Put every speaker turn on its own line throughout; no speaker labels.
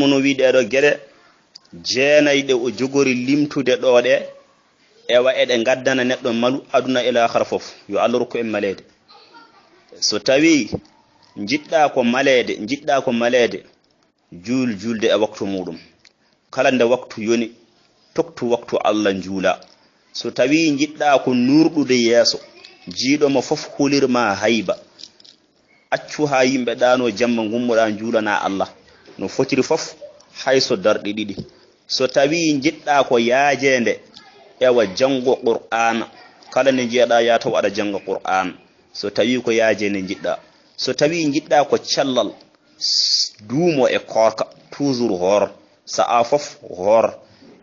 lamuno wi ɗeɗo gueɗe jeenayɗe o jogori limtude ɗo ɗe ewa eɗe gaddana neɗɗo malu aduna ila akhara fof yo Allah rokku en malede so tawi jiɗɗa ko malede julde e waktu muɗum kala nde waktu yoni tokktu waktu Allah juula so tawi jiɗɗa ko nurɗude yeeso jiiɗomo fof hulirma hayba accu ha yimɓe ɗano jamma gummoɗa juulana Allah no fotiri fof hayso darɗi ɗiɗi so tawi jiɗɗa ko yaajende ewa jango qur'ana kala nde jeeɗa ya taw aɗa janga qur'an so tawi ko yaajende jiɗɗa so tawi jiɗɗa ko cellal duumo e korka toujours hor sa'a fof hor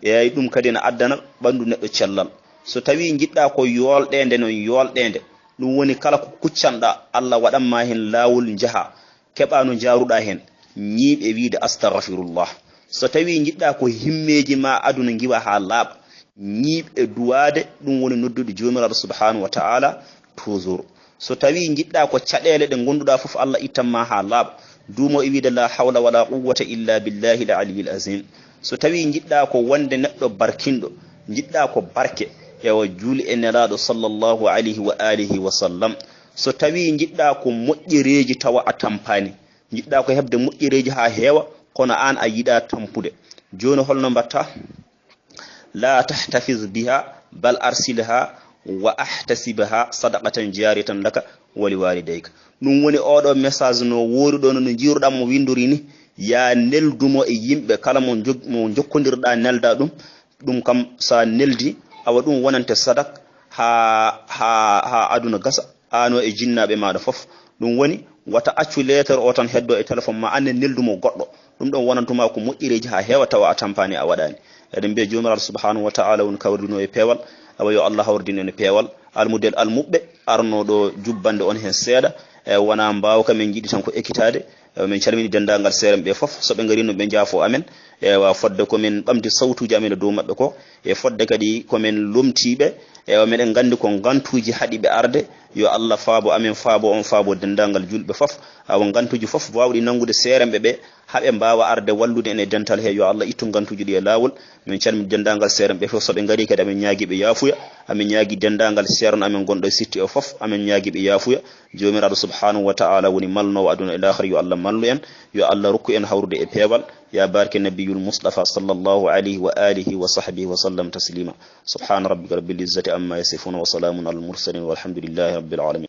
eyi ɗum kadi ne addana ɓandu neɗɗo cellal so tawi jiɗɗa ko yolɗende non yolɗende ɗum woni kala ko kuccanɗa Allah waɗanma hen lawol jaha keɓa no jaruɗa hen ñiiɓe wiide astaghfirullah so tawi jiɗɗa ko himmeji ma aduna giwa ha laaɓa ñiiɓe duwade ɗum woni noddude jomiraɗo subhanahu wa ta'ala toujours so tawi jiɗɗa ko caɗele ɗe gonduɗa fof Allah ittanma ha laaɓa duumo e wiide la hawla wala quwwata illa billahi l aliyyil azim so tawi jiɗɗa ko wonde neɗɗo barkinɗo jiɗɗa ko barke ewa juuli e nelaɗo sallallahu alayhi wa alihi wa sallam so tawi jiɗɗa ko moƴƴereji tawa a tampani jiɗɗa ko hebde moƴƴereji ha heewa kono an a yiɗa tampude joni holno mbatta la tahtafiz biha bal arsilha wa ahtasibha sadaqatan jariyatan laka wa liwalidayka ɗum woni oɗo message no wori ɗo no jiruɗa mo windori ni ya neldumo e yimɓe kala mo jokkodirɗa nelda ɗum kam sa neldi awa ɗum wonante sadak ha aduna gasa ano e jinnaɓe maɗa fof ɗum woni wata accu lettere o tan heddo e téléphone ma anne neldumo goɗɗo ɗum ɗon wonantuma ko moƴƴireji ha heewa tawa a tampani a waɗani eɗen mbiya jomiraɗo subhanahu wa ta'ala woni kawrdino e peewal awa yo Allah hawrdin en e peewal almudel almuɓɓe arnoɗo jubbande on hen seeɗa e wona mbawka min jiiɗi tan ko ekkitade min calmini dendagal seerem ɓe fof soɓe garino ɓe jaafo amen ewa fodde komin ɓamti sawtuji amen e dow maɓɓe ko e fodde kadi komin lomtiɓe ewa miɗen gandi ko gantuji haɗiɓe arde yo Allah faabo amen faabo on faabo dendagal julɓe fof awa gantuji fof wawɗi nangude seeremɓe ɓe haɓe mbawa arde wallude en e dental he yo Allah ittu gantuji ɗi e lawol min calmini dendagal seeremɓe fof soɓe gari kadi amin ñaaguiɓe yaafuya amin ñaagui dendagal seerno amin gonɗo e sitti o fof amin ñaaguiɓe yaafuya jomiraɗo subhanahu wa ta'ala woni malnowo aduna ila akhir yo Allah mallu en yo Allah rokku en hawrude e peewal يا بارك النبي المصطفى صلى الله عليه وآله وصحبه وسلم تسليما سبحان ربك رب العزة عما يصفون وسلام على المرسلين والحمد لله رب العالمين